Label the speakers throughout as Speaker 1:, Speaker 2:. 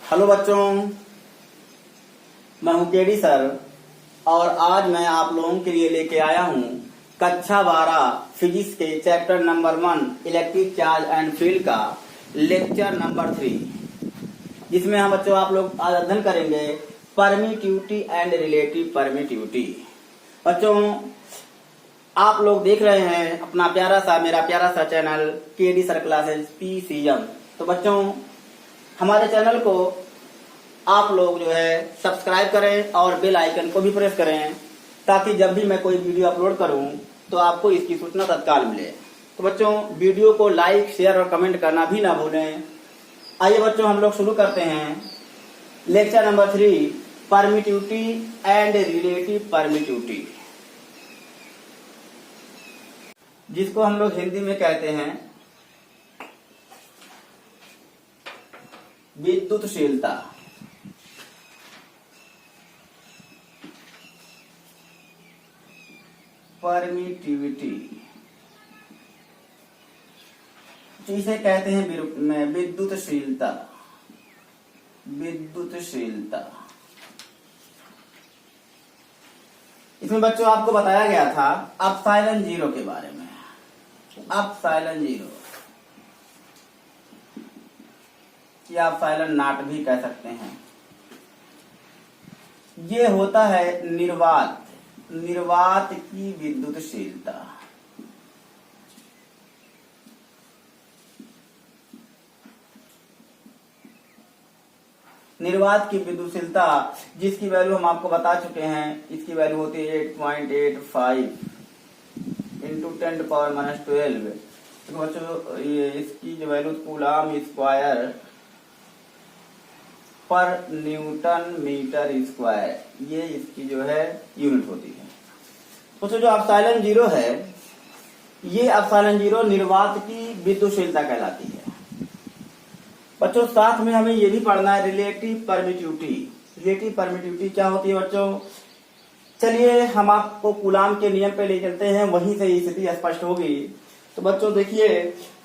Speaker 1: Hello बच्चों, मैं हूं केडी सर और आज मैं आप लोगों के लिए लेके आया हूं कक्षा 12 फिजिक्स के chapter number 1 electric charge and field का लेक्चर नंबर 3, जिसमें हम बच्चों आप लोग आज अध्ययन करेंगे परमिटिविटी एंड रिलेटिव परमिटिविटी। बच्चों, आप लोग देख रहे हैं अपना मेरा प्यारा सा channel KD sir classes PCM। तो बच्चों, हमारे चैनल को आप लोग जो है सब्सक्राइब करें और बेल आइकन को भी प्रेस करें ताकि जब भी मैं कोई वीडियो अपलोड करूं तो आपको इसकी सूचना तत्काल मिले। तो बच्चों, वीडियो को लाइक, शेयर और कमेंट करना भी ना भूलें। आइए बच्चों, हम लोग शुरू करते हैं lecture number 3, permittivity and relative permittivity, जिसको हम लोग हिंदी में कहते हैं विद्युतशीलता। परमिटिविटी इसे कहते हैं विद्युतशीलता। इसमें बच्चों आपको बताया गया था एप्सिलॉन 0 के बारे में। एप्सिलॉन 0 या एप्सिलॉन नॉट भी कह सकते हैं। ये होता है निर्वात की विद्युतशीलता। निर्वात की विद्युतशीलता जिसकी वैल्यू हम आपको बता चुके हैं, इसकी वैल्यू होती है 8.85 इंटू 10⁻⁻12। तो बच्चों, ये इसकी जो value coulomb square per newton metre square, ये इसकी जो है यूनिट होती है। तो जो एप्सिलॉन 0 है, ये एप्सिलॉन 0 निर्वात की विद्युतशीलता कहलाती है। बच्चों, साथ में हमें ये भी पढ़ना है रिलेटिव परमिटिविटी। रिलेटिव परमिटिविटी क्या होती है बच्चों? चलिए हम आपको कूलाम के नियम पे ले चलते हैं, वहीं से स्थिति स्पष्ट होगी। तो बच्चों देखिए,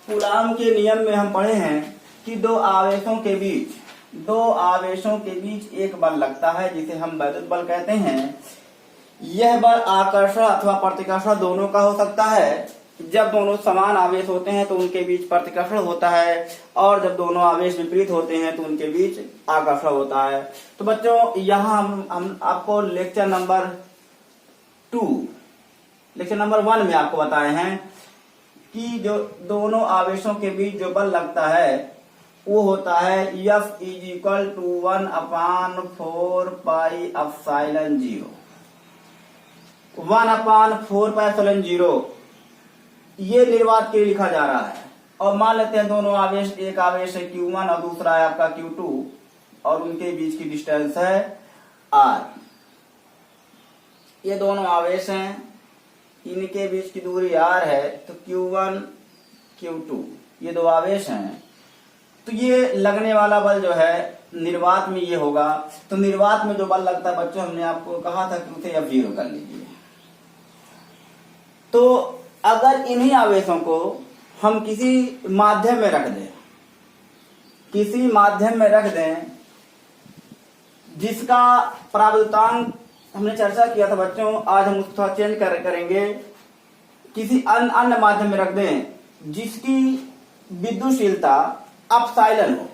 Speaker 1: कूलाम के नियम में हम पढ़े हैं कि दो आवेशों के बीच एक बल लगता है जिसे हम वैद्युत बल कहते हैं। यह बल आकर्षण अथवा प्रतिकर्षण दोनों का हो सकता है। जब दोनों समान आवेश होते हैं तो उनके बीच प्रतिकर्षण होता है, और जब दोनों आवेश विपरीत होते हैं तो उनके बीच आकर्षण होता है। तो बच्चों, यहाँ हम आपको लेक्चर नंबर 1 में आपको बताए हैं कि जो दोनों आवेशों के बीच जो बल लगता है वो होता है F = 1/4 pi epsilon 0। 1/4 pi epsilon 0 ये निर्वात के लिए लिखा जा रहा है। और मान लेते हैं दोनों आवेश, एक आवेश है Q1 और दूसरा है आपका Q2, और उनके बीच की डिस्टेंस है R। ये दोनों आवेश हैं, इनके बीच की दूरी R है। तो Q1 Q2 ये दो आवेश हैं। तो ये लगने वाला बल जो है निर्वात में ये होगा। तो निर्वात में जो बल लगता है बच्चों, हमने आपको कहा था कि उसे F0 कर लीजिए। तो अगर इन्हीं आवेशों को हम किसी माध्यम में रख दें जिसका परावर्तनांक हमने चर्चा किया था बच्चों, आज हम उसको चेंज करेंगे। किसी अन्य माध्यम में रख दें जिसकी विद्युतशीलता एप्सिलॉन हो।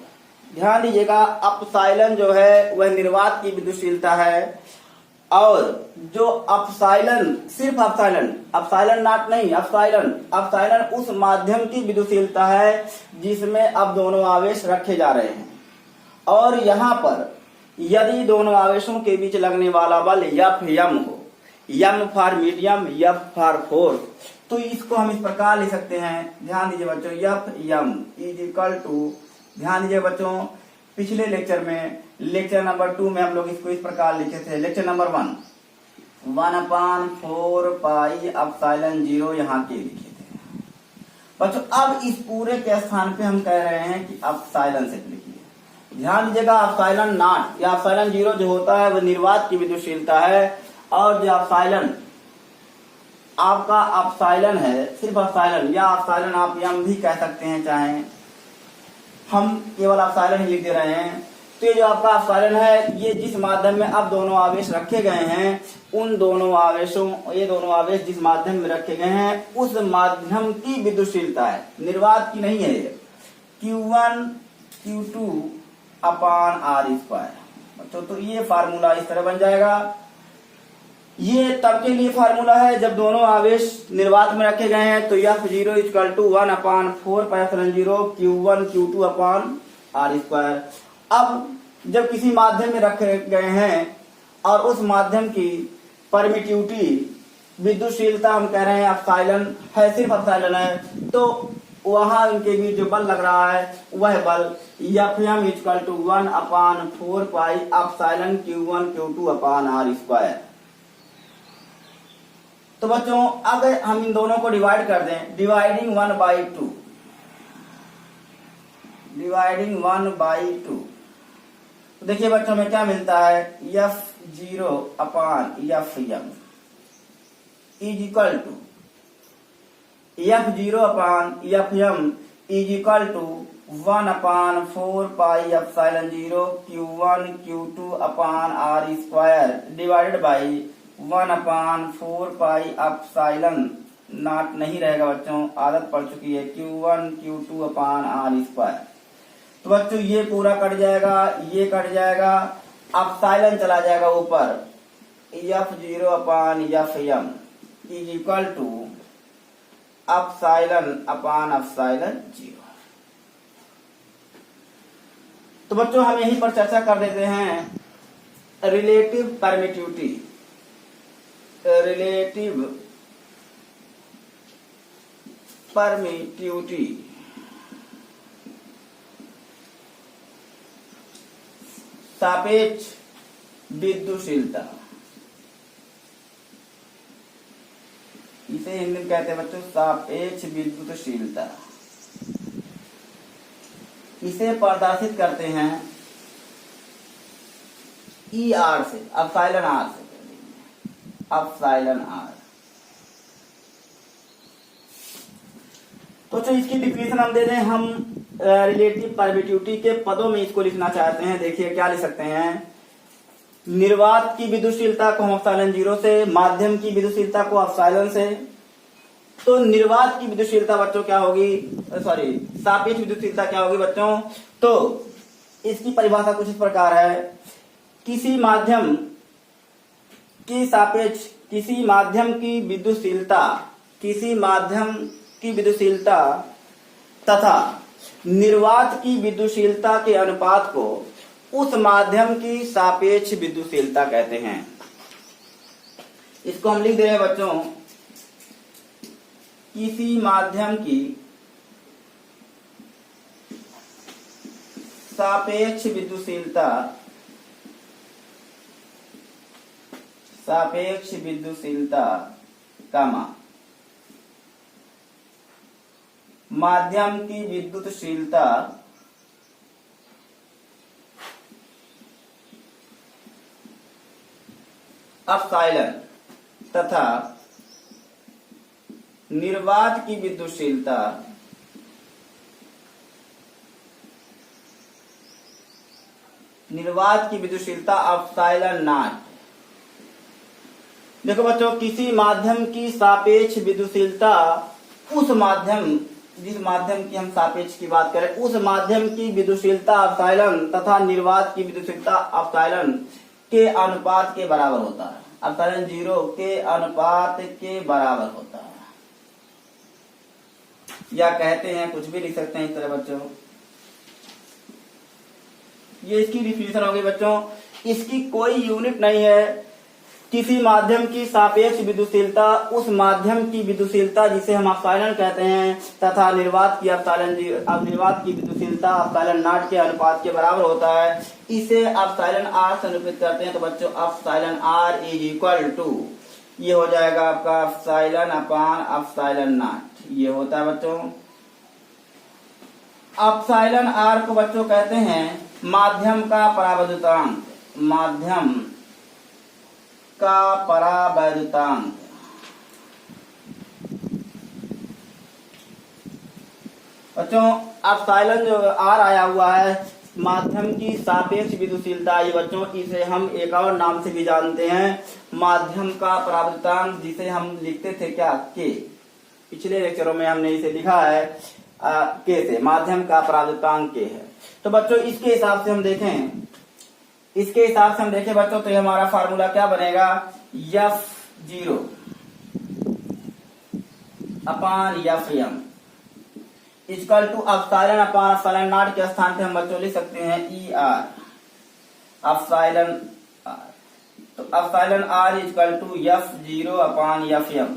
Speaker 1: ध्यान दीजिएगा, एप्सिलॉन जो है वह निर्वात की विद्युतशीलता है, और जो एप्सिलॉन सिर्फ एप्सिलॉन नॉट नहीं, एप्सिलॉन उस माध्यम की विद्युतशीलता है जिसमें अब दोनों आवेश रखे जा रहे हैं। और यहाँ पर यदि दोनों आवेशों के बीच लगने वाला बल Fm हो, M for medium, F for force, तो इसको हम इस प्रकार लिख सकते हैं। ध्यान दीजिए बच्चों, Fm = ध्यान दीजिए बच्चों, पिछले लेक्चर में लेक्चर नंबर 2 में हम लोग इसको इस प्रकार लिखे थे। लेक्चर नंबर 1 1/4 पाई एप्सिलॉन 0 यहाँ के लिखे थे बच्चों। अब इस पूरे के स्थान पे हम कह रहे हैं कि एप्सिलॉन से लिखिए। ध्यान दीजिएगा, एप्सिलॉन नॉट या एप्सिलॉन 0 जो होता है वह निर्वात की विद्युतशीलता है, और जो एप्सिलॉन आपका एप्सिलॉन है, सिर्फ एप्सिलॉन या एप्सिलॉन आप M भी कह सकते हैं, चाहे हम केवल एप्सिलॉन ही लिख दे रहे हैं। तो ये जो आपका अपसाइलन है, ये जिस माध्यम में अब दोनों आवेश रखे गए हैं, उन दोनों आवेशों, ये दोनों आवेश जिस माध्यम में रखे गए हैं उस माध्यम की विद्युतशीलता है, निर्वात की नहीं है ये, Q1 Q2 upon R square. तो ये फार्मूला इस तरह बन जाएगा। ये तब के लिए फार्मूला है जब दोनों आवेश निर्वात में रखे गए हैं, तो F0 equal to 1 upon 4 pi epsilon 0 Q1 Q2 upon R square. अब जब किसी माध्यम में रखे गए हैं और उस माध्यम की परमिटिविटी, विद्युतशीलता हम कह रहे हैं एप्सिलॉन है, सिर्फ एप्सिलॉन है, तो वहां उनके बीच जो बल लग रहा है वह बल Fm equal to 1 upon 4 pi epsilon Q1 Q2 upon R square. तो बच्चों अब हम इन दोनों को डिवाइड कर दें, डिवाइडिंग 1/2, डिवाइडिंग 1/2। तो देखिए बच्चों में क्या मिलता है, F0 upon Fm is equal to F0 upon Fm is equal to 1 upon 4 pi epsilon 0 Q1 Q2 upon R square divided by 1 upon 4 pi epsilon naught नहीं रहेगा बच्चों, आदत पड़ चुकी है, Q1 Q2 upon R square. तो बच्चों ये पूरा कट जाएगा, ये कट जाएगा, एप्सिलॉन चला जाएगा ऊपर, F0 upon Fm is equal to epsilon upon epsilon 0। तो बच्चों हम यहीं पर चर्चा कर देते हैं रिलेटिव परमिटिविटी, रिलेटिव परमिटिविटी सापेक्ष विद्युतशीलता, इसे हिंदी में कहते हैं बच्चों सापेक्ष विद्युतशीलता। इसे प्रदर्शित करते हैं ER से, एप्सिलॉन R से, एप्सिलॉन R। तो जो इसकी डिफिनेशन हम दे दें, हम रिलेटिव परमिटिविटी के पदों में इसको लिखना चाहते हैं। देखिए क्या लिख सकते हैं, निर्वात की विद्युतशीलता को हम एप्सिलॉन 0 से, माध्यम की विद्युतशीलता को एप्सिलॉन से। तो निर्वात की विद्युतशीलता बच्चों क्या होगी, सॉरी सापेक्ष विद्युतशीलता क्या होगी बच्चों, तो इसकी परिभाषा कुछ इस प्रकार है, किसी माध्यम की सापेक्ष, किसी माध्यम की विद्युतशीलता, किसी माध्यम की विद्युतशीलता तथा निर्वात की विद्युतशीलता के अनुपात को उस माध्यम की सापेक्ष विद्युतशीलता कहते हैं। इसको हम लिख दे रहे हैं बच्चों, किसी माध्यम की सापेक्ष विद्युतशीलता, सापेक्ष विद्युतशीलता कामा माध्यम की विद्युतशीलता एप्सिलॉन तथा निर्वात की विद्युतशीलता एप्सिलॉन नॉट। देखो बच्चों, किसी माध्यम की सापेक्ष विद्युतशीलता उस माध्यम, जिस माध्यम की हम सापेक्ष की बात करें, उस माध्यम की विद्युतशीलता एप्सिलॉन तथा निर्वात की विद्युतशीलता एप्सिलॉन के अनुपात के बराबर होता है, एप्सिलॉन 0 के अनुपात के बराबर होता है, या कहते हैं, कुछ भी लिख सकते हैं इस तरह बच्चों। ये इसकी डिफिनेशन हो गई बच्चों। इसकी कोई यूनिट नहीं है। किसी माध्यम की सापेक्ष विद्युतशीलता उस माध्यम की विद्युतशीलता जिसे हम एप्सिलॉन कहते हैं तथा निर्वात की निर्वात की विद्युतशीलता एप्सिलॉन नॉट के अनुपात के बराबर होता है। इसे एप्सिलॉन R से निरूपित करते हैं। तो बच्चों epsilon R is equal to, ये हो जाएगा आपका एप्सिलॉन अपान एप्सिलॉन नॉट, ये होता है बच्चों। एप्सिलॉन R को बच्चों कहते हैं माध्यम का परावैद्युतांक, माध्यम का परावैद्युतांक। बच्चों एप्सिलॉन जो R आया हुआ है माध्यम की सापेक्ष विद्युशीलता, ये बच्चों इसे हम एक और नाम से भी जानते हैं, माध्यम का परावर्तनांक, जिसे हम लिखते थे क्या, के। पिछले लेक्चरों में हमने इसे लिखा है के से, माध्यम का परावर्तनांक के है। तो बच्चों इसके हिसाब से हम देखें, बच्चों, तो ये हमारा फार्मूला क्या बनेगा, F0 upon Fm equal to epsilon upon epsilon naught के स्थान पे हम बच्चों लिख सकते हैं ER एप्सिलॉन R। तो epsilon R equal to F0 upon Fm।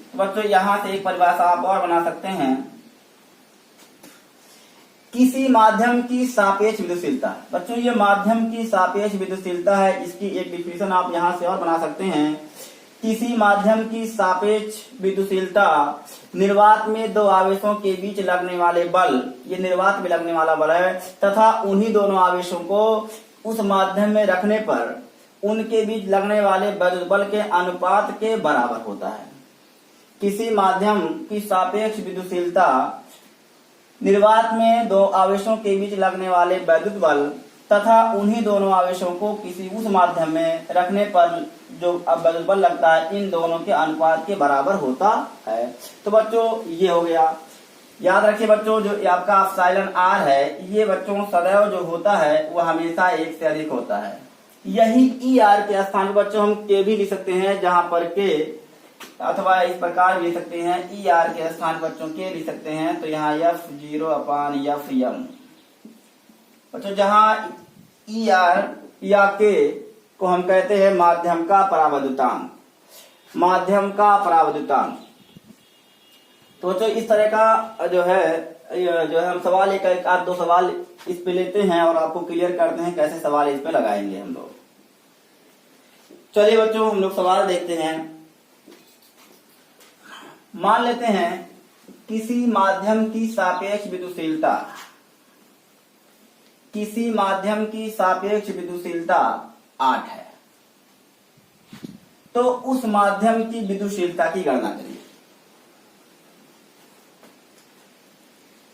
Speaker 1: तो बच्चों यहां से एक परिभाषा आप और बना सकते हैं, किसी माध्यम की सापेक्ष विद्युशीलता। बच्चों ये माध्यम की सापेक्ष विद्युशीलता है, इसकी एक डिफिनेशन आप यहां से और बना सकते हैं, किसी माध्यम की सापेक्ष विद्युशीलता निर्वात में दो आवेशों के बीच लगने वाले बल, ये निर्वात में लगने वाला बल है, तथा उन्हीं दोनों आवेशों को उस माध्यम में रखने पर उनके बीच लगने वाले विद्युत बल के अनुपात के बराबर होता है। किसी माध्यम की सापेक्ष विद्युशीलता निर्वात में दो आवेशों के बीच लगने वाले विद्युत बल तथा उन्हीं दोनों आवेशों को किसी उस माध्यम में रखने पर जो विद्युत बल लगता है, इन दोनों के अनुपात के बराबर होता है। तो बच्चों ये हो गया। याद रखिए बच्चों, जो आपका एप्सिलॉन R है, ये बच्चों सदैव जो होता है वह हमेशा एक से अधिक होता है। यही ER के स्थान पर बच्चों हम K भी लिख सकते हैं, जहां पर K, अथवा इस प्रकार भी लिख सकते हैं, ER के स्थान पर बच्चों K लिख सकते हैं। तो यहाँ F0 अपान Fm। बच्चों जहां ER या K को हम कहते हैं माध्यम का परावर्तनांक, माध्यम का परावर्तनांक। तो बच्चों इस तरह का जो है हम सवाल एक आध दो सवाल इस पे लेते हैं और आपको क्लियर करते हैं कैसे सवाल इस पे लगाएंगे हम लोग। चलिए बच्चों हम लोग सवाल देखते हैं। मान लेते हैं किसी माध्यम की सापेक्ष विद्युशीलता, किसी माध्यम की सापेक्ष विद्युशीलता 8 है, तो उस माध्यम की विद्युशीलता की गणना करिए।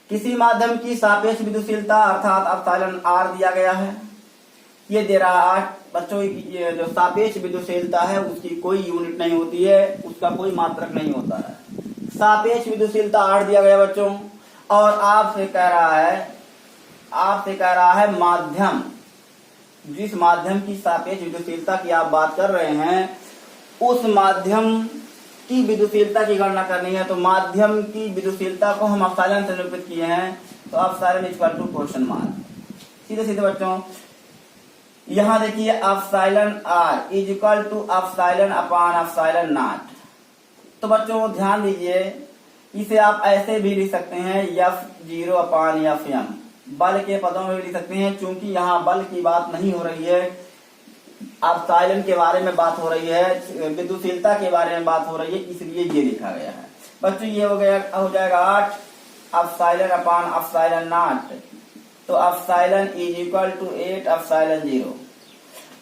Speaker 1: किसी माध्यम की सापेक्ष विद्युशीलता अर्थात एप्सिलॉन R दिया गया है, ये दे रहा 8। बच्चों ये जो सापेक्ष विद्युशीलता है उसकी कोई यूनिट नहीं होती है, उसका कोई मात्रक नहीं होता है। सापेक्ष विद्युशीलता 8 दिया गया बच्चों, और आपसे कह रहा है माध्यम, जिस माध्यम की सापेक्ष विद्युशीलता की आप बात कर रहे हैं, उस माध्यम की विद्युशीलता की गणना करनी है। तो माध्यम की विद्युशीलता को हम एप्सिलॉन से निरूपित किए हैं, तो epsilon equal to question mark. सीधे सीधे बच्चों यहां देखिए epsilon R is equal to epsilon upon epsilon naught. तो बच्चों ध्यान दीजिए, इसे आप ऐसे भी लिख सकते हैं F0 अपान Fm, बल के पदों में भी लिख सकते हैं। चूंकि यहाँ बल की बात नहीं हो रही है, एप्सिलॉन के बारे में बात हो रही है, विद्युशीलता के बारे में बात हो रही है, इसलिए ये लिखा गया है। बच्चों ये हो जाएगा 8 एप्सिलॉन अपान एप्सिलॉन नॉट। तो epsilon is equal to 8 epsilon 0।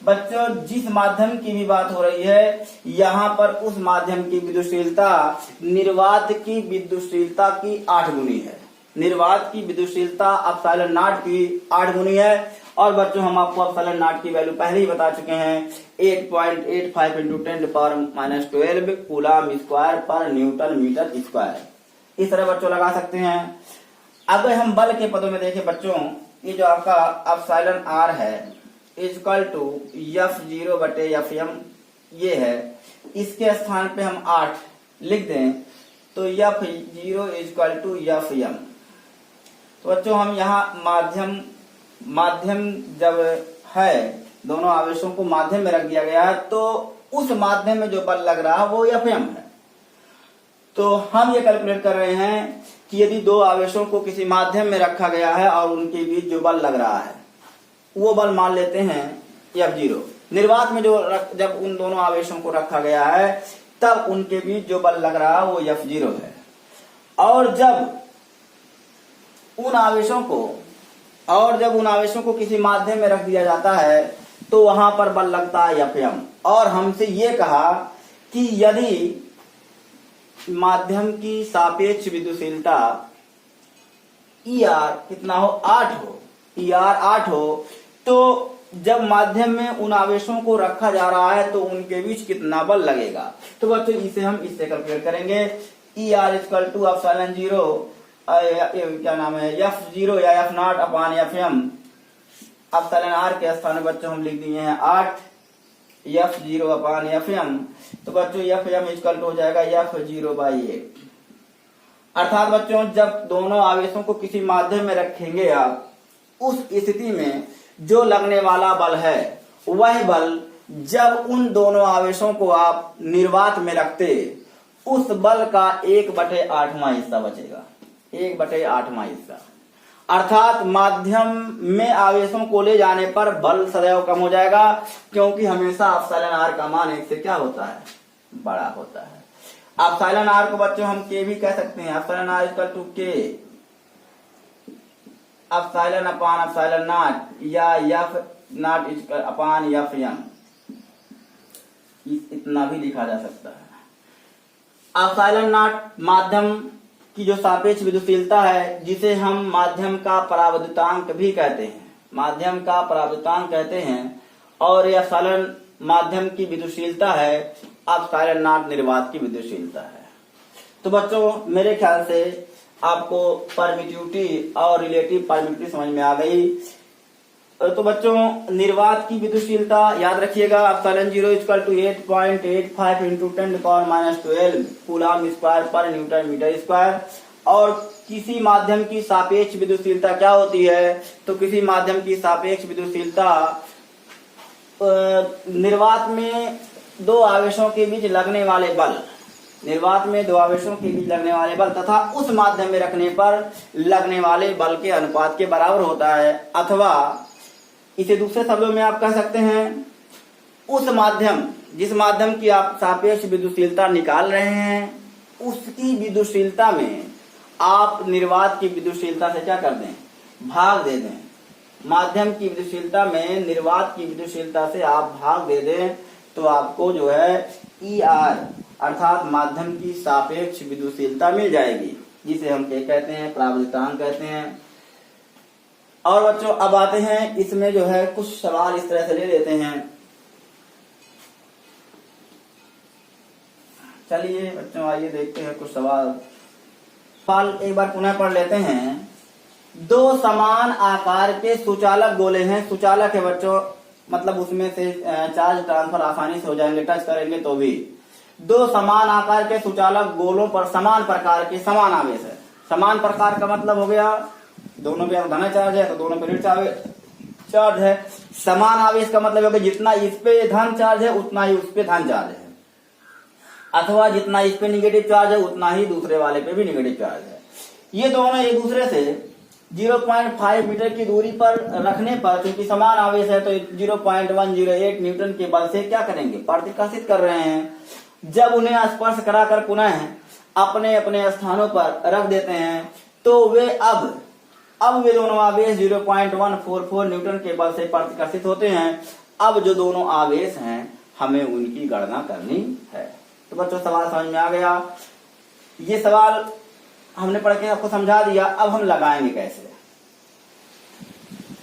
Speaker 1: बच्चों जिस माध्यम की भी बात हो रही है, यहाँ पर उस माध्यम की विद्युशीलता निर्वात की विद्युशीलता की 8 गुनी है। निर्वात की विद्युशीलता एप्सिलॉन नॉट की 8 गुनी है। और बच्चों हम आपको एप्सिलॉन नॉट की वैल्यू पहले ही बता चुके हैं, 8.85 × 10⁻⁻12 coulomb square per newton metre square. इस तरह बच्चों लगा सकते हैं। अगर हम बल के पदों में देखें बच्चों, ये जो आपका एप्सिलॉन R है इक्वल टू F0 बटे Fm ये है, इसके स्थान पे हम 8 लिख दें तो F0 इक्वल टू Fm। तो बच्चों हम यहाँ माध्यम जब है, दोनों आवेशों को माध्यम में रख दिया गया है, तो उस माध्यम में जो बल लग रहा है वो Fm है। तो हम ये कैलकुलेट कर रहे हैं कि यदि दो आवेशों को किसी माध्यम में रखा गया है और उनके बीच जो बल लग रहा है वो बल मान लेते हैं F0। निर्वात में जब उन दोनों आवेशों को रखा गया है तब उनके बीच जो बल लग रहा है वो F0 है। और जब उन आवेशों को किसी माध्यम में रख दिया जाता है तो वहां पर बल लगता है Fm। और हमसे ये कहा कि यदि माध्यम की सापेक्ष विद्युशीलता ER कितना हो, 8 हो, 8 हो, तो जब माध्यम में उन आवेशों को रखा जा रहा है तो उनके बीच कितना बल लगेगा। तो बच्चों इसे हम इससे कैलकुलेट करेंगे। ER इक्वल टू एप्सिलॉन 0 क्या नाम है F0 या F0 upon FM। Epsilon R के स्थान में बच्चों हम लिख दिए हैं 8 F0 अपान FM। तो बच्चों FM इक्वल टू हो जाएगा F0/8। अर्थात बच्चों जब दोनों आवेशों को किसी माध्यम में रखेंगे आप, उस स्थिति में जो लगने वाला बल है वह बल जब उन दोनों आवेशों को आप निर्वात में रखते, उस बल का 1/8वां हिस्सा बचेगा, 1/8वां हिस्सा। अर्थात माध्यम में आवेशों को ले जाने पर बल सदैव कम हो जाएगा, क्योंकि हमेशा एप्सिलॉन R का मान 1 से क्या होता है, बड़ा होता है। एप्सिलॉन R को बच्चों हम K भी कह सकते हैं। Epsilon R equal to K epsilon upon epsilon naught या F0 अपान FM, इतना भी लिखा जा सकता है। एप्सिलॉन नॉट माध्यम की जो सापेक्ष विद्युतशीलता है, जिसे हम माध्यम का पराविद्युतांक भी कहते हैं, माध्यम का पराविद्युतांक कहते हैं, और यह एप्सिलॉन माध्यम की विद्युतशीलता है, एप्सिलॉन नॉट निर्वात की विद्युतशीलता है। तो बच्चों मेरे ख्याल से आपको परमिटिविटी और रिलेटिव परमिटिविटी समझ में आ गई। तो बच्चों निर्वात की विद्युतशीलता याद रखिएगा, epsilon 0 equal to 8.85 into 10⁻12 coulomb square per newton metre square. और किसी माध्यम की सापेक्ष विद्युतशीलता क्या होती है, तो किसी माध्यम की सापेक्ष विद्युतशीलता निर्वात में दो आवेशों के बीच लगने वाले बल, निर्वात में दो आवेशों के बीच लगने वाले बल तथा उस माध्यम में रखने पर लगने वाले बल के अनुपात के बराबर होता है। अथवा इसे दूसरे शब्दों में आप कह सकते हैं, उस माध्यम जिस माध्यम की आप सापेक्ष विद्युतशीलता निकाल रहे हैं, उसकी विद्युतशीलता में आप निर्वात की विद्युतशीलता से क्या कर दें, भाग दे दें। माध्यम की विद्युतशीलता में निर्वात की विद्युतशीलता से आप भाग दे दें, तो आपको जो है ER अर्थात माध्यम की सापेक्ष विद्युतशीलता मिल जाएगी, जिसे हम क्या कहते हैं, पराविद्युतांक कहते हैं। और बच्चों अब आते हैं, इसमें जो है कुछ सवाल इस तरह से ले लेते हैं। चलिए बच्चों आइए देखते हैं कुछ सवाल एक बार पुनः पढ़ लेते हैं। दो समान आकार के सुचालक गोले हैं, सुचालक है बच्चों, मतलब उसमें से चार्ज ट्रांसफर आसानी से हो जाएंगे, टच करेंगे तो भी। दो समान आकार के सुचालक गोलों पर समान प्रकार के समान आवेश है। समान प्रकार का मतलब हो गया दोनों पे धन चार्ज है तो दोनों पे ऋण चार्ज है। समान आवेश का मतलब है कि जितना इस पे धन चार्ज है उतना ही उस पे धन चार्ज है, अथवा जितना इस पे निगेटिव चार्ज है उतना ही दूसरे वाले पे भी निगेटिव चार्ज है। ये दोनों एक दूसरे से 0.5 मीटर की दूरी पर रखने पर, क्योंकि समान आवेश है, तो 0.108 न्यूटन के बल से क्या करेंगे, प्रतिकर्षित कर रहे हैं। जब उन्हें स्पर्श कराकर पुनः अपने अपने स्थानों पर रख देते हैं, तो वे अब वे दोनों आवेश 0.144 न्यूटन के बल से प्रतिकर्षित होते हैं। अब जो दोनों आवेश हैं हमें उनकी गणना करनी है। तो बच्चों सवाल समझ में आ गया। ये सवाल हमने पढ़ के आपको समझा दिया, अब हम लगाएंगे कैसे।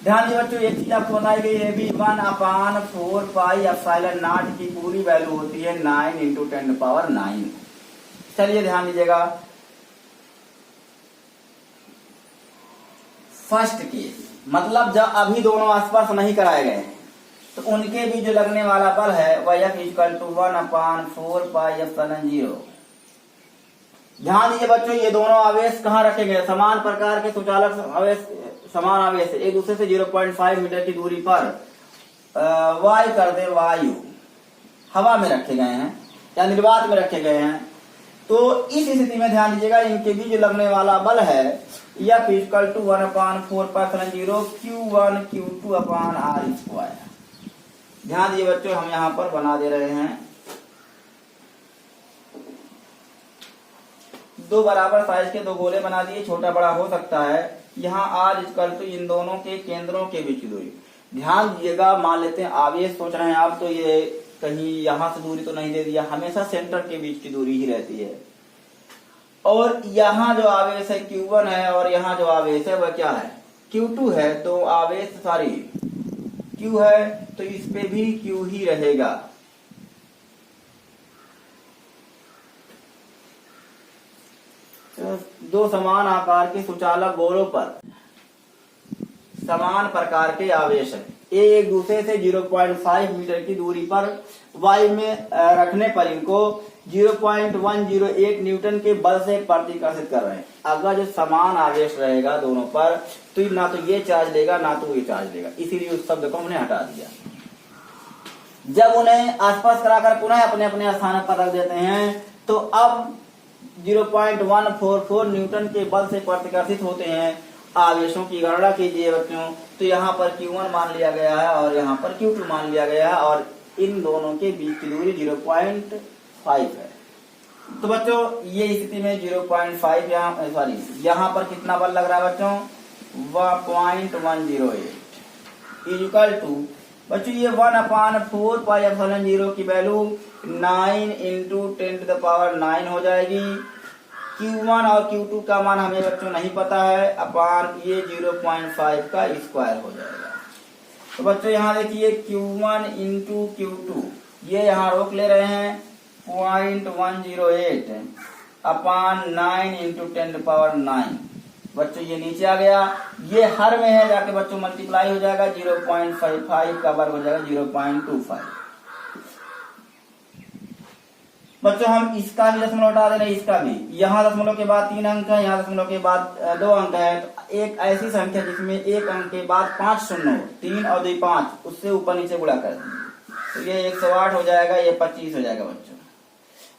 Speaker 1: ध्यान दिए बच्चों, एक चीज आपको बताई गई है, 1/4 पाई एप्सिलॉन नॉट की पूरी वैल्यू होती है 9 × 10⁹। चलिए ध्यान दीजिएगा। फर्स्ट केस मतलब जब अभी दोनों स्पर्श नहीं कराए गए हैं, तो उनके भी जो लगने वाला बल है वह F = 1/4 पाई एप्सिलॉन 0। ध्यान दीजिए बच्चों, ये दोनों आवेश कहाँ रखे गए, समान प्रकार के सुचालक आवेश, समान आवेश एक दूसरे से 0.5 मीटर की दूरी पर वायु हवा में रखे गए हैं या निर्वात में रखे गए हैं। तो इस स्थिति में ध्यान दीजिएगा, इनके बीच लगने वाला बल है F = 1/4 पाई 0 Q1 Q2/R²। ध्यान दीजिए बच्चों, हम यहाँ पर बना दे रहे हैं दो बराबर साइज के दो गोले बना दिए, छोटा बड़ा हो सकता है। यहाँ R = इन दोनों के केंद्रों के बीच की दूरी। ध्यान दीजिएगा, मान लेते हैं आवेश सोच रहे हैं आप, तो ये कहीं यहां से दूरी तो नहीं दे दिया, हमेशा सेंटर के बीच की दूरी ही रहती है। और यहाँ जो आवेश है Q1 है और यहाँ जो आवेश है वह क्या है, Q2 है तो आवेश Q है तो इस पे भी Q ही रहेगा। तो दो समान आकार के सुचालक गोलों पर समान प्रकार के आवेश है, एक दूसरे से 0.5 मीटर की दूरी पर वायु में रखने पर इनको 0.108 न्यूटन के बल से प्रतिकर्षित कर रहे हैं। अगर जो समान आवेश रहेगा दोनों पर तो ना तो ये चार्ज लेगा ना तो ये चार्ज लेगा, इसीलिए उस शब्द को हमने हटा दिया। जब उन्हें आसपास कराकर पुनः अपने अपने स्थान पर रख देते हैं तो अब 0.144 न्यूटन के बल से प्रतिकर्षित होते हैं। आवेशों की गणना कीजिए बच्चों। तो यहाँ पर Q1 मान लिया गया है और यहाँ पर Q2 मान लिया गया है और इन दोनों के बीच की दूरी 0.5 है। तो बच्चों ये स्थिति में 0.5 यहाँ पर कितना बल लग रहा है बच्चों? 0.108 इक्वल टू बच्चों ये 1/4πε0 की वैल्यू 9 × 10⁹ हो जाएगी। Q1 और Q2 का मान हमें बच्चों नहीं पता है, अपान ये 0.5 का स्क्वायर हो जाएगा। तो बच्चों यहाँ देखिए Q1 × Q2 ये यहाँ रोक ले रहे हैं 0.108 अपान 9 × 10⁹ बच्चों ये नीचे आ गया, ये हर में है जाके बच्चों मल्टीप्लाई हो जाएगा, 0.55 का वर्ग हो जाएगा 0.25। बच्चों हम इसका भी दशमलव हटा दे रहे हैं, इसका भी। यहाँ दशमलव के बाद 3 अंक है, यहाँ दशमलव के बाद 2 अंक है। तो एक ऐसी संख्या जिसमें एक अंक के बाद 5 शून्य हो, 3 और 2 5, उससे ऊपर नीचे गुणा कर दीजिए तो ये 108 हो जाएगा, ये 25 हो जाएगा बच्चों।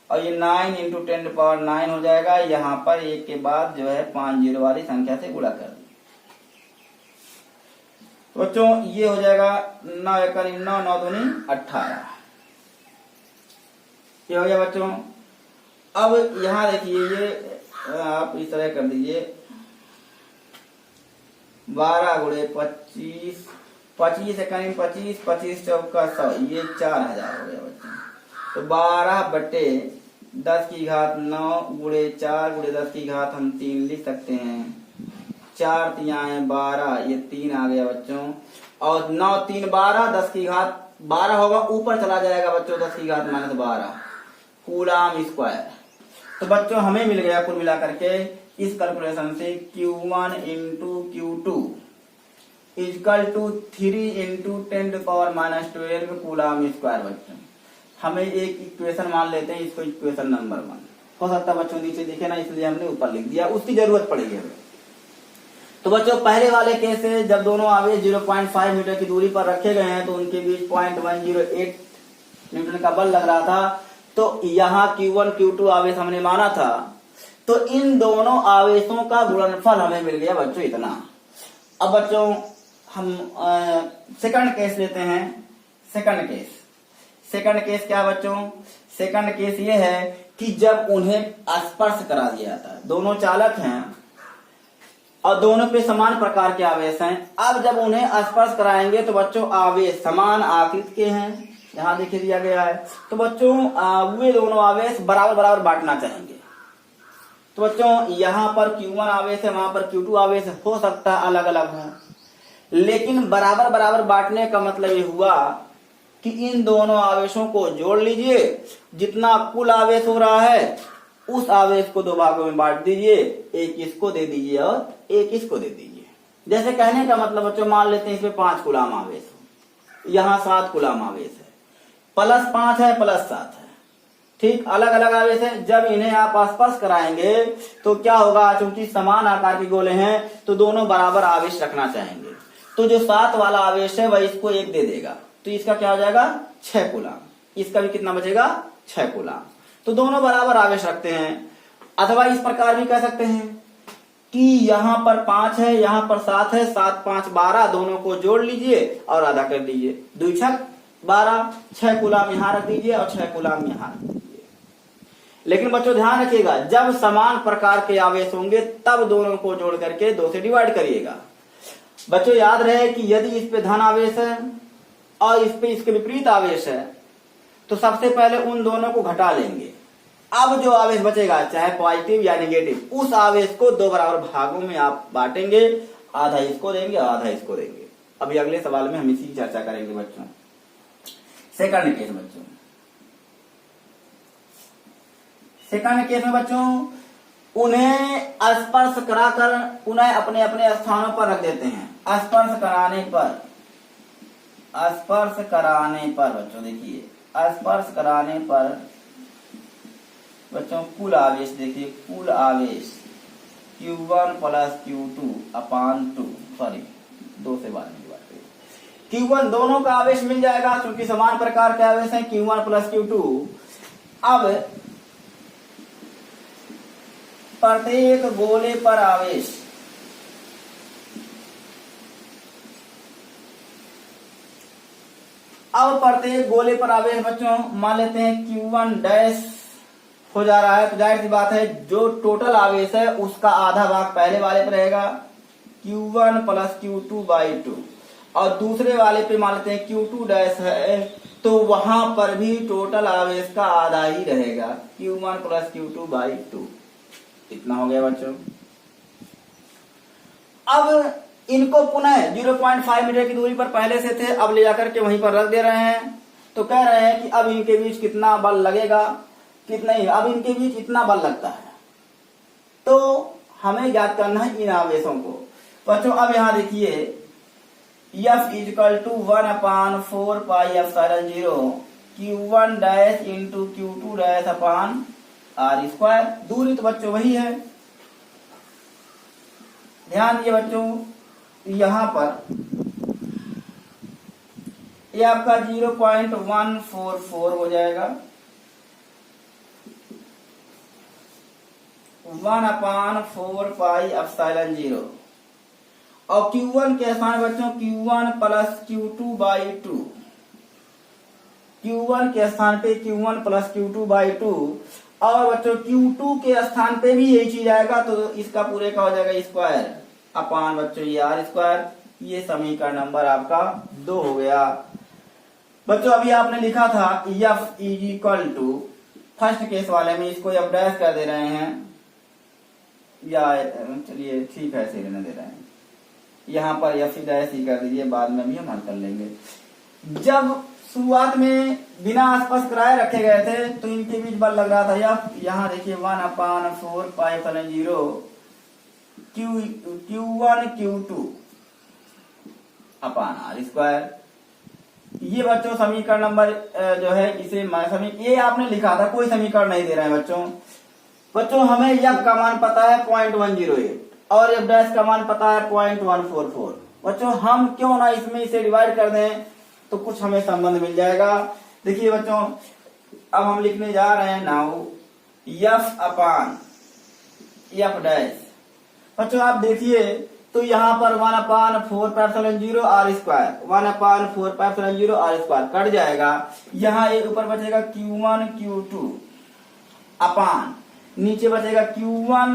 Speaker 1: और ये 9 × 10⁹ हो जाएगा। यहाँ पर एक के बाद जो है 5 जीरो वाली संख्या से गुणा कर दीजिए तो बच्चों ये हो जाएगा 9 × 9 9 दूनी 18 ये हो गया बच्चों। अब यहाँ देखिए ये आप इस तरह कर दीजिए 12 × 25 25 एकम 25 25 चौका 100 ये 4000 हो गया बच्चों। तो 12/10⁹ 9 × 4 × 10⁻³ हम 3 लिख सकते हैं। 4 × 3 = 12 ये 3 आ गया बच्चों। और 9 3 12 10⁻12 होगा, ऊपर चला जाएगा बच्चों 10⁻³ - 12 कूलाम स्क्वायर। तो बच्चों हमें मिल गया कुल मिलाकर के इस कैलकुलेशन से Q1 × Q2 equal to 3 × 10⁻12 coulomb square. बच्चों हमें एक इक्वेशन मान लेते हैं, इसको इक्वेशन नंबर 1 हो सकता है बच्चों नीचे दिखे ना, इसलिए हमने ऊपर लिख दिया, उसकी जरूरत पड़ेगी हमें। तो बच्चों पहले वाले केस से जब दोनों आवेश 0.5 मीटर की दूरी पर रखे गए हैं तो उनके बीच 0.108 न्यूटन का बल लग रहा था। तो यहाँ Q1 Q2 आवेश हमने माना था, तो इन दोनों आवेशों का गुणनफल हमें मिल गया बच्चों इतना। अब बच्चों हम सेकंड केस लेते हैं। सेकंड केस क्या बच्चों? सेकंड केस ये है कि जब उन्हें स्पर्श करा दिया जाता है, दोनों चालक हैं और दोनों पे समान प्रकार के आवेश हैं। अब जब उन्हें स्पर्श कराएंगे तो बच्चों आवेश समान आकृति के हैं, यहाँ देखिए दिया गया है। तो बच्चों वे दोनों आवेश बराबर बराबर बांटना चाहेंगे। तो बच्चों यहाँ पर Q1 आवेश है, वहां पर Q2 आवेश हो सकता है अलग अलग है, लेकिन बराबर बराबर बांटने का मतलब ये हुआ कि इन दोनों आवेशों को जोड़ लीजिए, जितना कुल आवेश हो रहा है उस आवेश को 2 भागों में बांट दीजिए, एक इसको दे दीजिए और एक इसको दे दीजिए। जैसे कहने का मतलब बच्चों मान लेते हैं इसमें 5 कूलाम आवेश हो, यहाँ 7 कूलाम आवेश है, +5 है +7 है, ठीक अलग अलग आवेश है। जब इन्हें आप स्पर्श कराएंगे तो क्या होगा, चूंकि समान आकार के गोले हैं तो दोनों बराबर आवेश रखना चाहेंगे। तो जो 7 वाला आवेश है वह इसको 1 दे देगा, तो इसका क्या हो जाएगा 6 कूलाम। इसका भी कितना बचेगा 6 कूलाम। तो दोनों बराबर आवेश रखते हैं। अथवा इस प्रकार भी कह सकते हैं कि यहाँ पर 5 है, यहाँ पर 7 है, 7 5 12, दोनों को जोड़ लीजिए और आधा कर दीजिए, 2 6 12, 6 कूलाम यहाँ रख दीजिए और 6 कूलाम यहाँ रख दीजिए। लेकिन बच्चों ध्यान रखिएगा, जब समान प्रकार के आवेश होंगे तब दोनों को जोड़ करके 2 से डिवाइड करिएगा। बच्चों याद रहे कि यदि इस पे धन आवेश है और इस पे इसके विपरीत आवेश है तो सबसे पहले उन दोनों को घटा लेंगे। अब जो आवेश बचेगा चाहे पॉजिटिव या नेगेटिव, उस आवेश को 2 बराबर भागों में आप बांटेंगे आधा इसको देंगे आधा इसको देंगे। अभी अगले सवाल में हम इसी की चर्चा करेंगे बच्चों। सेकंड केस बच्चों, सेकंड केस में बच्चों उन्हें स्पर्श कराकर उन्हें अपने अपने स्थानों पर रख देते हैं। स्पर्श कराने पर बच्चों देखिए, स्पर्श कराने पर बच्चों कुल आवेश देखिए, कुल आवेश Q1 प्लस Q2 अपान 2, सॉरी 2 से बाद में बात करें। Q1 दोनों का आवेश मिल जाएगा क्योंकि समान प्रकार के आवेश हैं Q1 प्लस Q2। अब प्रत्येक गोले पर आवेश बच्चों मान लेते हैं Q1 डैश हो जा रहा है, तो जाहिर सी बात है जो टोटल आवेश है उसका आधा भाग पहले वाले पर रहेगा Q1 प्लस Q2 बाई 2, और दूसरे वाले पे मान लेते हैं Q2 डैश है तो वहां पर भी टोटल आवेश का आधा ही रहेगा Q1 प्लस Q2 बाई 2। इतना हो गया बच्चों। अब इनको पुनः 0.5 मीटर की दूरी पर पहले से थे, अब ले जाकर के वहीं पर रख दे रहे हैं। तो कह रहे हैं कि अब इनके बीच कितना बल लगेगा, कितना ही, अब इनके बीच इतना बल लगता है। तो हमें ज्ञात करना है इन आवेशों को बच्चों। अब यहां देखिए F equal to 1/4 pi epsilon 0 Q1 dash into Q2 dash upon R square. दूरी तो बच्चों वही है, ध्यान दिए बच्चों। यहां पर ये आपका 0.144 हो जाएगा, 1/4 पाई एप्सिलॉन 0, और Q1 के स्थान बच्चों Q1 plus Q2 by 2, Q1 के स्थान पे Q1 प्लस Q2 बाई 2, और बच्चों Q2 के स्थान पे भी यही चीज आएगा तो इसका पूरे का हो जाएगा स्क्वायर अपान बच्चों ये R स्क्वायर। ये समीकरण नंबर आपका 2 हो गया बच्चों। अभी आपने लिखा था F equal to, first case वाले में इसको F डैश कर दे रहे हैं, या चलिए ठीक है ऐसे रहने दे रहे हैं, यहाँ पर F डैश ही कर दीजिए, बाद में भी हम हल कर लेंगे। जब शुरुआत में बिना स्पर्श कराए रखे गए थे तो इनके बीच बल लग रहा था F, यहाँ देखिए 1/4 पाई एप्सिलॉन 0 Q1 Q2 अपान R स्क्वायर। ये बच्चों समीकरण नंबर जो है इसे ये आपने लिखा था, कोई समीकरण नहीं दे रहे हैं बच्चों। हमें F का मान पता है 0.108 और F डैश का मान पता है 0.144 बच्चों। हम क्यों ना इसमें इसे डिवाइड कर दें तो कुछ हमें संबंध मिल जाएगा। देखिए बच्चों अब हम लिखने जा रहे हैं नाउ F अपान F डैश। बच्चों आप देखिए तो यहाँ पर 1/4 pi epsilon 0 R square, 1/4 pi epsilon 0 R square cut जाएगा। यहाँ एक ऊपर बचेगा Q1 Q2 अपान नीचे बचेगा Q1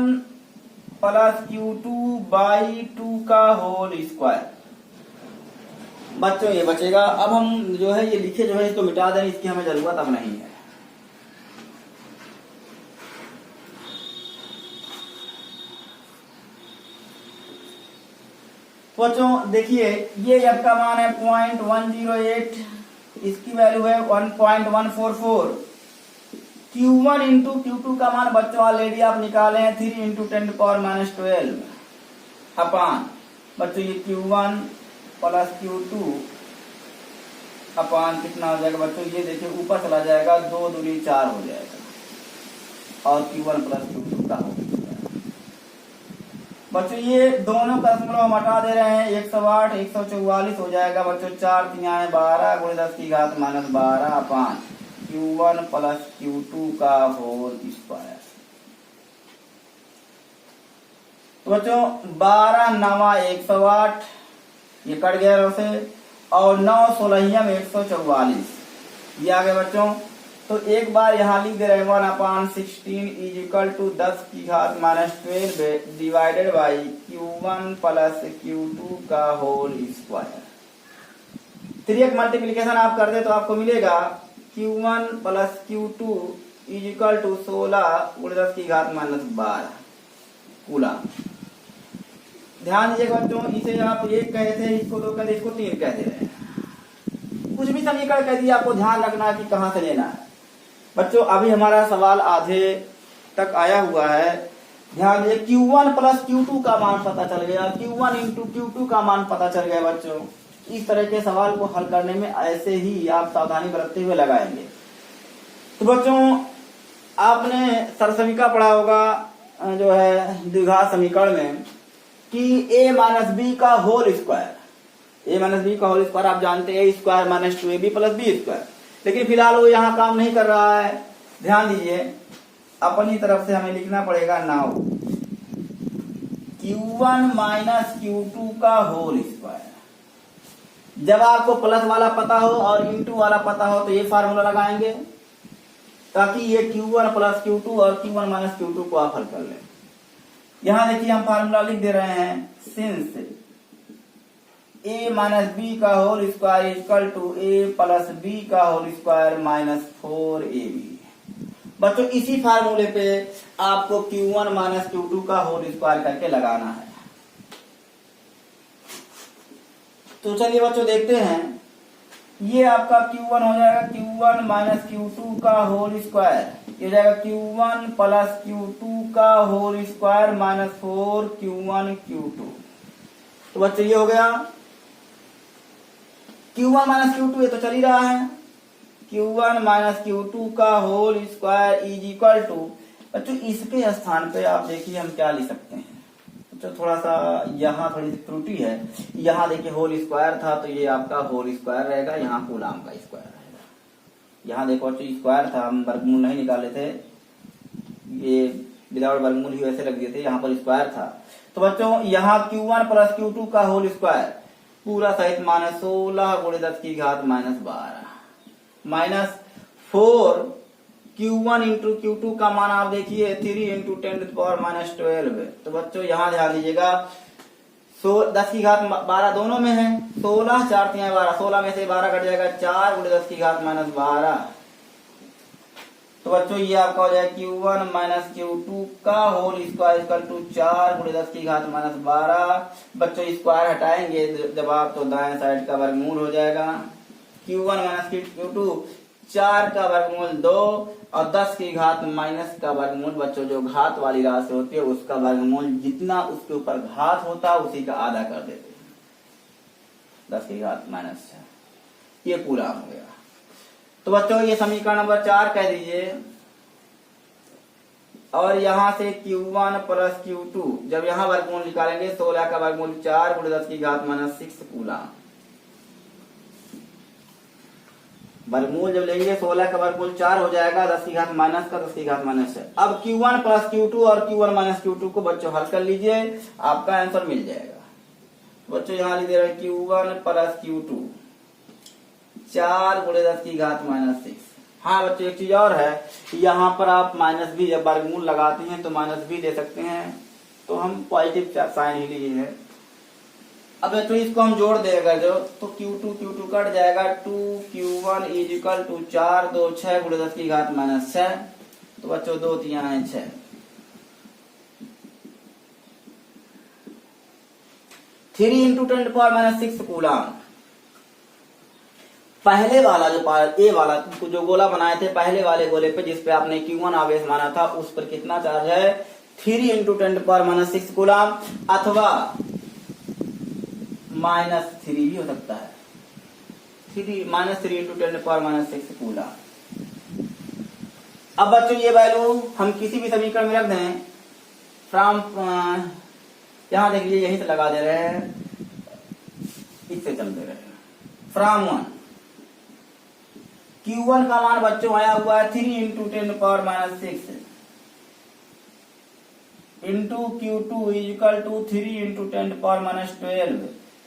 Speaker 1: प्लस Q2 बाई 2 का होल स्क्वायर बच्चों ये बचेगा। अब हम जो है ये लिखे जो है इसको मिटा दें, इसकी हमें जरूरत अब नहीं है। बच्चों देखिए ये F का मान है 0.108, इसकी वैल्यू है 1.144। Q1 इंटू Q2 का मान बच्चों ऑलरेडी आप निकाले हैं 3 इंटू 10⁻12 अपान बच्चों ये Q1 प्लस Q2 अपान कितना हो जाएगा बच्चों, ये देखिए ऊपर चला जाएगा 2 दूनी 4 हो जाएगा और Q1 प्लस Q2 का हो जाएगा बच्चों। ये दोनों का दशमलव हम हटा दे रहे हैं, 108 144 हो जाएगा बच्चों। 4 3 12 गुणे 10 की घात -12 अपान Q1 प्लस Q2 का होल स्क्वायर। तो बच्चों 12 9 108 ये कट गया उसे, और 9 16 144 ये आ गए बच्चों। तो एक बार यहाँ लिख दे रहे हैं 1/16 इज इक्वल टू 10 की घात -12 divided by Q1 plus Q2 का होल स्क्वायर। 3 मल्टीप्लीकेशन आप कर दे तो आपको मिलेगा Q1 plus Q2 is equal to 16 गुणे 10 की घात -12 कूलम। ध्यान दीजिएगा बच्चों, इसे आप 1 कहे थे, इसको 2 कह दे, इसको 3 कह दे रहे हैं। कुछ भी समीकरण कह दिया, आपको ध्यान रखना कि कहां से लेना है। बच्चों अभी हमारा सवाल आधे तक आया हुआ है। ध्यान दीजिए, Q1 प्लस Q2 का मान पता चल गया, Q1 इंटू Q2 का मान पता चल गया। बच्चों इस तरह के सवाल को हल करने में ऐसे ही आप सावधानी बरतते हुए लगाएंगे। तो बच्चों आपने सरसमीका पढ़ा होगा जो है द्विघात समीकरण में कि a माइनस बी का whole square, a minus B का होल स्क्वायर आप जानते हैं, a square minus 2ab plus B square. लेकिन फिलहाल वो यहाँ काम नहीं कर रहा है। ध्यान दीजिए, अपनी तरफ से हमें लिखना पड़ेगा नाउ Q1 माइनस Q2 का होल स्क्वायर। जब आपको प्लस वाला पता हो और इंटू वाला पता हो तो ये फार्मूला लगाएंगे ताकि ये Q1 प्लस Q2 और Q1 माइनस Q2 को आप हल कर लें। यहां देखिए हम फार्मूला लिख दे रहे हैं, सिंस a माइनस बी का whole square equal to a plus B का होल स्क्वायर माइनस 4ab। बच्चों इसी फार्मूले पे आपको Q1 माइनस Q2 का होल स्क्वायर करके लगाना है। तो चलिए बच्चों देखते हैं, ये आपका Q1 हो जाएगा Q1 माइनस Q2 का होल स्क्वायर, ये हो जाएगा Q1 प्लस Q2 का whole square minus 4 Q1 Q2। तो बच्चों ये हो गया Q1 माइनस Q2, ये तो चल ही रहा है, Q1 माइनस Q2 का whole square is equal to. बच्चों इसके स्थान पे आप देखिए हम क्या लिख सकते हैं। बच्चों थोड़ा सा यहाँ थोड़ी सी त्रुटि है, यहाँ देखिए होल स्क्वायर था तो ये आपका होल स्क्वायर रहेगा, यहाँ कूलाम का स्क्वायर रहेगा। यहाँ देखो बच्चों स्क्वायर था, हम वर्गमूल नहीं निकाले थे, ये विदाउट वर्गमूल ही वैसे लग दिए थे, यहाँ पर स्क्वायर था। तो बच्चों यहाँ Q1 प्लस Q2 का होल स्क्वायर पूरा सहित माइनस 16 गुणे 10 की घात minus 12 minus 4 Q1 into Q2 का मान आप देखिए 3 into 10 to the power minus 12। तो बच्चों यहाँ ध्यान दीजिएगा, 10 की घात 12 दोनों में है, 16 4 3 12, 16 में से 12 कट जाएगा, 4 गुणे 10 की घात माइनस 12। तो बच्चों ये आपका हो जाएगा Q1 माइनस Q2 का होल स्क्वायर इक्वल टू 4 गुणे 10 की घात माइनस 12। बच्चों स्क्वायर हटाएंगे जब आप तो दाएं साइड का वर्गमूल हो जाएगा। Q1 माइनस Q2 4 का वर्गमूल 2 और 10 की घात माइनस का वर्गमूल। बच्चों जो घात वाली राशि होती है उसका वर्गमूल जितना उसके ऊपर घात होता है उसी का आधा कर देते हैं, 10 की घात माइनस 6। ये पूरा हो गया। तो बच्चों ये समीकरण नंबर 4 कह दीजिए। और यहां से Q1 प्लस Q2 जब यहां वर्गमूल निकालेंगे 16 का वर्गमूल 4 गुणे 10 की घात माइनस 6 कूलाम। वर्गमूल जब लेंगे 16 का वर्गमूल 4 हो जाएगा, 10 की घात माइनस का 10 की घात माइनस 6। अब Q1 प्लस Q2 और Q1 माइनस Q2 को बच्चों हल कर लीजिए, आपका आंसर मिल जाएगा। बच्चों यहाँ लिख दे रहे हैं Q1 प्लस Q2 4 गुणे 10 की घात माइनस 6। हाँ बच्चों एक चीज और है, यहाँ पर आप माइनस भी जब वर्गमूल लगाते हैं तो माइनस भी ले सकते हैं, तो हम पॉजिटिव साइन ही लिए हैं। अब बच्चों इसको हम जोड़ देगा जो, तो Q2 कट जाएगा, 2Q1 इज इक्वल टू 4 2 6 गुणे 10 की घात माइनस 6। तो बच्चों 2 3 है 6, 3 into 10 to power minus 6 coulomb. पहले वाला जो ए वाला जो गोला बनाए थे, पहले वाले गोले पे जिसपे आपने Q1 आवेश माना था उस पर कितना चार्ज है, 3 into 10 to power minus 6 coulomb, अथवा माइनस 3 भी हो सकता है, minus 3 into 10 to power minus 6 coulomb. अब बच्चों ये वैल्यू हम किसी भी समीकरण में रख दें, फ्रॉम यहां देख लीजिए यहीं से लगा दे रहे हैं, इससे चल दे रहे हैं। फ्रॉम 1 Q1 का मान बच्चों आया हुआ है 3 into 10 power minus 6 into Q2 is equal to 3 into 10 power minus 12।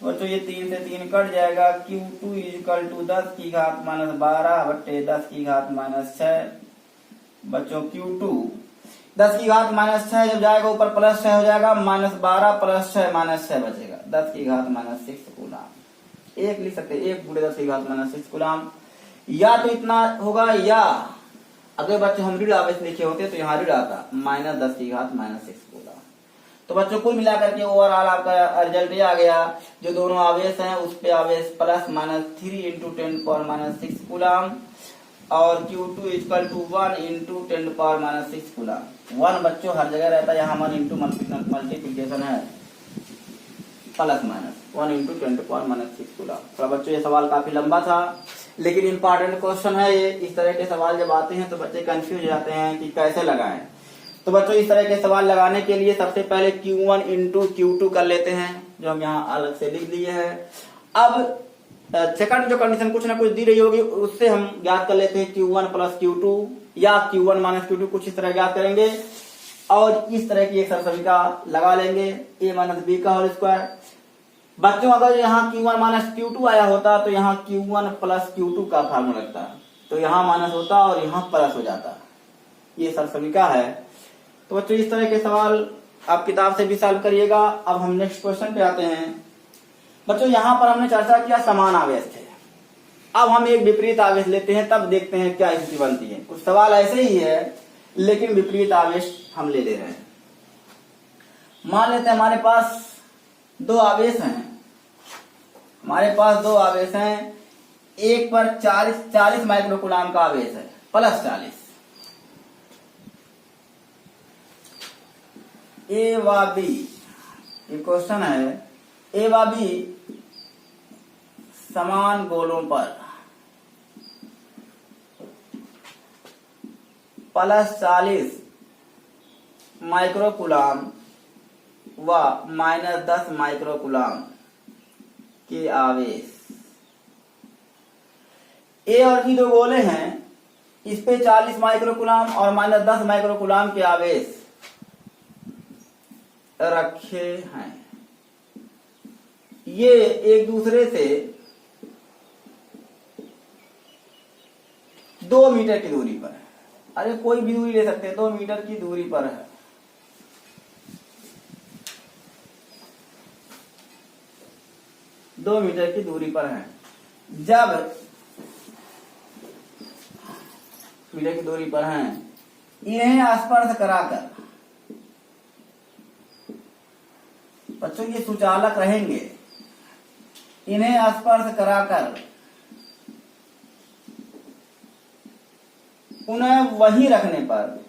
Speaker 1: बच्चों ये 3 से 3 कट जाएगा, Q2 इज इक्वल टू 10 की घात माइनस 12 बट्टे 10 की घात माइनस 6। बच्चों Q2 10 की घात माइनस 6 जब जाएगा ऊपर प्लस 6 हो जाएगा, माइनस 12 प्लस 6 माइनस 6 बचेगा, 10 की घात माइनस 6 कूलाम। एक लिख सकते हैं, 1 गुणे 10 की घात माइनस 6 कूलाम। या तो इतना होगा, या अगर बच्चे हम ऋण आवेश लिखे होते तो यहाँ ऋण आता, माइनस 10 की घात माइनस 6 कूलाम। तो बच्चों कुल मिलाकर के ओवरऑल आपका रिजल्ट ये आ गया, जो दोनों आवेश हैं उस पे आवेश प्लस माइनस 3 इंटू 10⁻⁶ कूलम और Q2 equal to 1 into 10⁻⁶ coulomb. 1 बच्चों हर जगह रहता है, यहाँ 1 इंटू मल्टीप्लीकेशन है, प्लस माइनस 1 इंटू 10⁻⁶ कूलम। थोड़ा बच्चों ये सवाल काफी लंबा था, लेकिन इंपॉर्टेंट क्वेश्चन है ये। इस तरह के सवाल जब आते हैं तो बच्चे कंफ्यूज हो जाते हैं कि कैसे लगाएं। तो बच्चों इस तरह के सवाल लगाने के लिए सबसे पहले Q1 इंटू Q2 कर लेते हैं, जो हम यहाँ अलग से लिख लिए हैं। अब सेकंड जो कंडीशन कुछ ना कुछ दी रही होगी उससे हम ज्ञात कर लेते हैं Q1 प्लस Q2 या Q1 माइनस Q2, कुछ इस तरह ज्ञात करेंगे और इस तरह की एक सरसविका लगा लेंगे a माइनस बी का होल स्क्वायर। बच्चों अगर यहाँ Q1 माइनस Q2 आया होता तो यहाँ Q1 प्लस Q2 का फार्मूला लगता, तो यहाँ माइनस होता और यहाँ प्लस हो जाता। ये सरसविका है। तो बच्चों इस तरह के सवाल आप किताब से भी सॉल्व करिएगा। अब हम नेक्स्ट क्वेश्चन पे आते हैं। बच्चों यहाँ पर हमने चर्चा किया समान आवेश थे, अब हम एक विपरीत आवेश लेते हैं, तब देखते हैं क्या स्थिति बनती है। कुछ सवाल ऐसे ही है लेकिन विपरीत आवेश हम ले रहे हैं। मान लेते हैं हमारे पास दो आवेश हैं, एक पर 40 माइक्रोकूलम का आवेश है, प्लस 40। ए व बी, ये क्वेश्चन है, ए व बी समान गोलों पर प्लस 40 माइक्रोकूलम व माइनस 10 माइक्रोकूलम के आवेश। ए और बी दो गोले हैं, इस पे 40 माइक्रोकूलम और माइनस 10 माइक्रोकूलम के आवेश रखे हैं। ये एक दूसरे से 2 मीटर की दूरी पर है। अरे कोई भी दूरी ले सकते हैं, 2 मीटर की दूरी पर है। दो मीटर की दूरी पर है। जब मीटर की दूरी पर हैं, इन्हें स्पर्श कराकर, बच्चों ये सुचालक रहेंगे, इन्हें स्पर्श कराकर उन्हें वहीं रखने पर,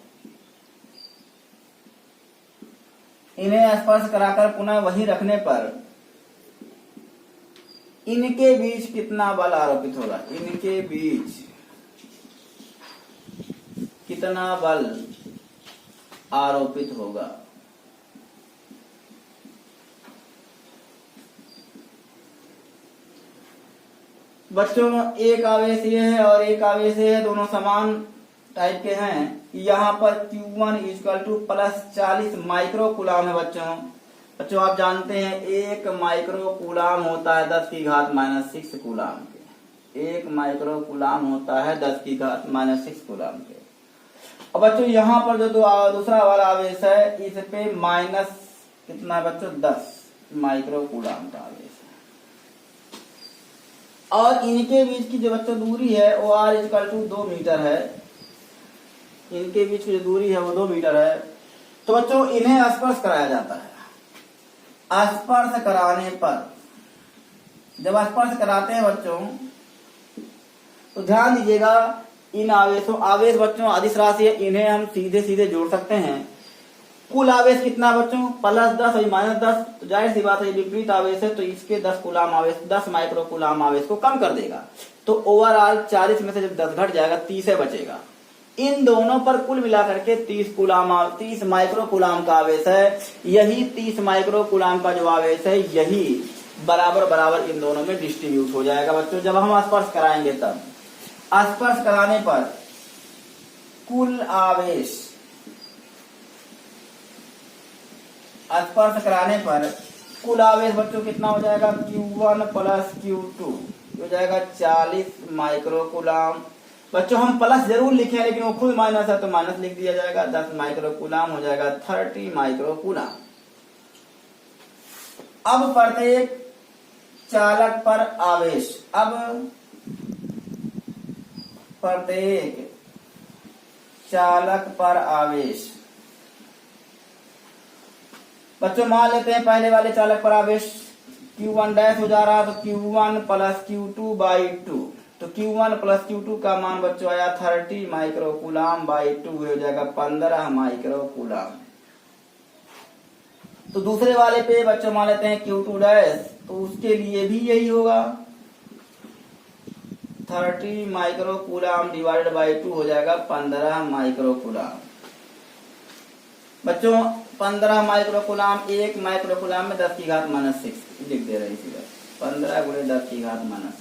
Speaker 1: इन्हें स्पर्श कराकर पुनः वहीं रखने पर इनके बीच कितना बल आरोपित होगा? इनके बीच कितना बल आरोपित होगा? बच्चों एक आवेश ये है और एक आवेश ये है, दोनों समान टाइप के हैं। यहाँ पर Q1 equal two plus 40 microcoulomb है। बच्चों आप जानते हैं 1 माइक्रोकूलम होता है 10 की घात माइनस 6 कूलम के। 1 माइक्रोकूलम होता है 10 की घात माइनस 6 कूलम के। और बच्चों यहाँ पर जो दूसरा वाला आवेश है, इस पे माइनस कितना है बच्चों? 10 माइक्रोकूलम का आवेश है। और इनके बीच की जो बच्चों दूरी है वो r इक्वल टू 2 मीटर है। इनके बीच की जो दूरी है वो 2 मीटर है। तो बच्चों इन्हें स्पर्श कराया जाता है। स्पर्श कराने पर, जब स्पर्श कराते हैं बच्चों तो ध्यान दीजिएगा, इन आवेश बच्चों अदिश राशि है, इन्हें हम सीधे सीधे जोड़ सकते हैं। कुल आवेश कितना बच्चों? प्लस 10 और माइनस 10। तो जाहिर सी बात है विपरीत आवेश है तो इसके 10 कूलम आवेश, 10 माइक्रोकूलम आवेश को कम कर देगा। तो ओवरऑल 40 में से जब 10 घट जाएगा 30 बचेगा। इन दोनों पर कुल मिलाकर के 30 माइक्रोकूलम का आवेश है। यही 30 माइक्रोकूलम का जो आवेश है यही बराबर बराबर इन दोनों में डिस्ट्रीब्यूट हो जाएगा। बच्चों जब हम स्पर्श कराएंगे तब स्पर्श कराने पर कुल आवेश, स्पर्श कराने पर कुल आवेश बच्चों कितना हो जाएगा? Q1 प्लस Q2 हो जाएगा 40 माइक्रोकूलम। बच्चों हम प्लस जरूर लिखे हैं लेकिन वो खुद माइनस है तो माइनस लिख दिया जाएगा। 10 माइक्रोकूलम हो जाएगा 30 माइक्रोकूलम। अब प्रत्येक चालक पर आवेश, अब प्रत्येक चालक पर आवेश, बच्चों मान लेते हैं पहले वाले चालक पर आवेश Q1 डैश हो जा रहा, तो Q1 प्लस Q2 बाई 2, तो Q1 प्लस Q2 का मान बच्चों आया 30 माइक्रो कूलाम बाई 2 हो जाएगा 15 माइक्रो कूलाम। तो दूसरे वाले पे बच्चों मान लेते हैं Q2 डैश, तो उसके लिए भी यही होगा 30 माइक्रो कूलाम डिवाइडेड बाई 2 हो जाएगा 15 माइक्रो कूलाम। बच्चों 15 माइक्रो कूलाम, 1 माइक्रो कूलाम में 10 की घात -6 लिख दे रही थी, 15 गुणे 10 की घात -6।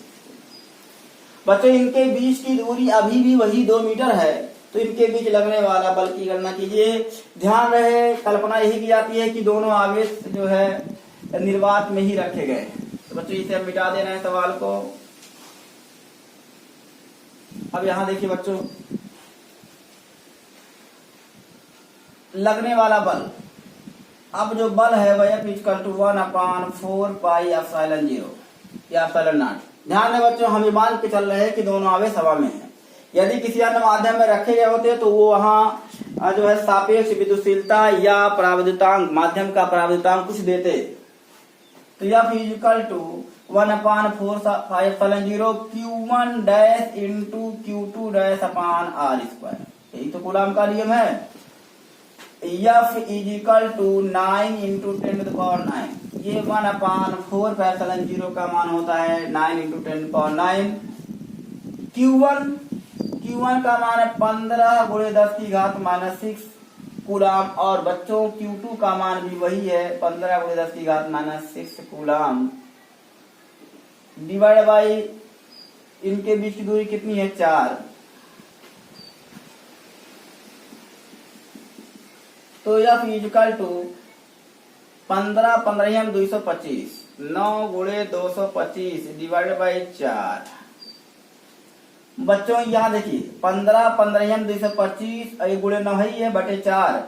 Speaker 1: बच्चों इनके बीच की दूरी अभी भी वही 2 मीटर है, तो इनके बीच लगने वाला बल की गणना कीजिए। ध्यान रहे कल्पना यही की जाती है कि दोनों आवेश जो है निर्वात में ही रखे गए। तो बच्चों इसे हम मिटा दे रहे हैं सवाल को। अब यहां देखिए बच्चों, लगने वाला बल, अब जो बल है वह F=1/4 पाई एप्सिलॉन 0 या एप्सिलॉन नॉट। ध्यान दें बच्चों, हम ये मान के चल रहे हैं कि दोनों आवेश हवा में हैं। यदि किसी अन्य माध्यम में रखे गए होते तो वो वहां जो है सापेक्ष विद्युतशीलता या पराविद्युतांक, माध्यम का पराविद्युतांक कुछ देते। तो F=1/4 Q1 dash into Q2 dash अपान R², यही तो कूलाम का नियम है। F=9 इंटू 10⁹, ये 1/4 पे एप्सिलॉन 0 का मान होता है 9 इंटू 10⁹। Q1 का मान है 15 गुणे 10 की घात -6 कूलाम, और बच्चों Q2 का मान भी वही है 15 गुणे 10 की घात -6 कूलाम, डिवाइड बाई इनके बीच की दूरी कितनी है 4। तो F=15 15 225, 9 गुणे 225 डिवाइडेड बाई 4। बच्चों यहाँ देखिए 15 15 225 गुणे 9 ही है बटे 4,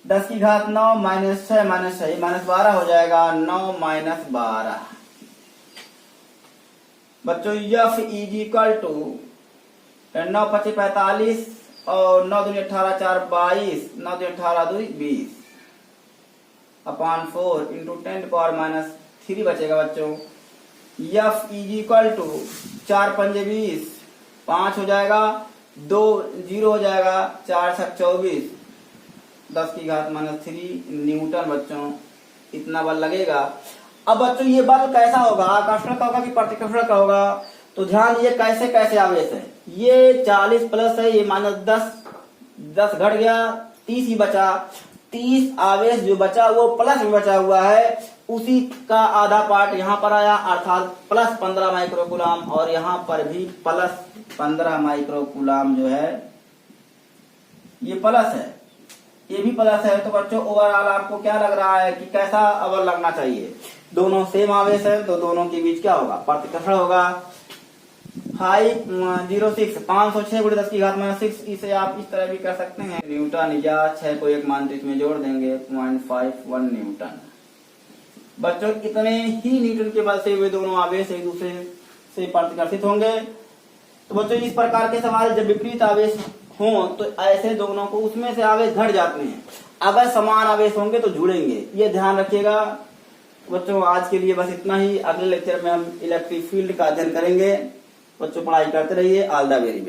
Speaker 1: 10 की घात 9 -6 -6 -12 हो जाएगा 9 -12। बच्चों F=9 × 5 = 45 और 9 दूनी 18 4 22, 9 दूनी 18 2 20 अपान 4 इंटू 10⁻³ बचेगा बच्चों। F=4 × 5 = 20, 5 हो जाएगा, 2 0 हो जाएगा, 4 × 6 = 24, 10 की घात -3 न्यूटन बच्चों इतना बल लगेगा। अब बच्चों ये बल कैसा होगा, आकर्षण का होगा कि प्रतिकर्षण का होगा? तो ध्यान ये कैसे कैसे आवेश है, ये 40 प्लस है, ये -10 10 घट गया, 30 ही बचा। 30 आवेश जो बचा वो प्लस में बचा हुआ है, उसी का आधा पार्ट यहाँ पर आया, अर्थात प्लस 15 माइक्रो कूलाम, और यहाँ पर भी प्लस 15 माइक्रो कूलाम जो है ये प्लस है, ये भी प्लस है। तो बच्चों ओवरऑल आपको क्या लग रहा है कि कैसा बल लगना चाहिए? दोनों सेम आवेश है तो दोनों के बीच क्या होगा, प्रतिकर्षण होगा। 506 506 गुणे 10 की घात -6, इसे आप इस तरह भी कर सकते हैं न्यूटन, या 6 को एक मान तो इसमें जोड़ देंगे 0.51 न्यूटन। बच्चों इतने ही न्यूटन के बल से वे दोनों आवेश एक दूसरे से प्रतिकर्षित होंगे। तो बच्चों इस प्रकार के सवाल जब विपरीत आवेश हो तो ऐसे दोनों को उसमें से आवेश घट जाते हैं, अगर समान आवेश होंगे तो जुड़ेंगे, ये ध्यान रखिएगा। बच्चों आज के लिए बस इतना ही, अगले लेक्चर में हम इलेक्ट्रिक फील्ड का अध्ययन करेंगे। बच्चों पढ़ाई करते रहिए। All the very best.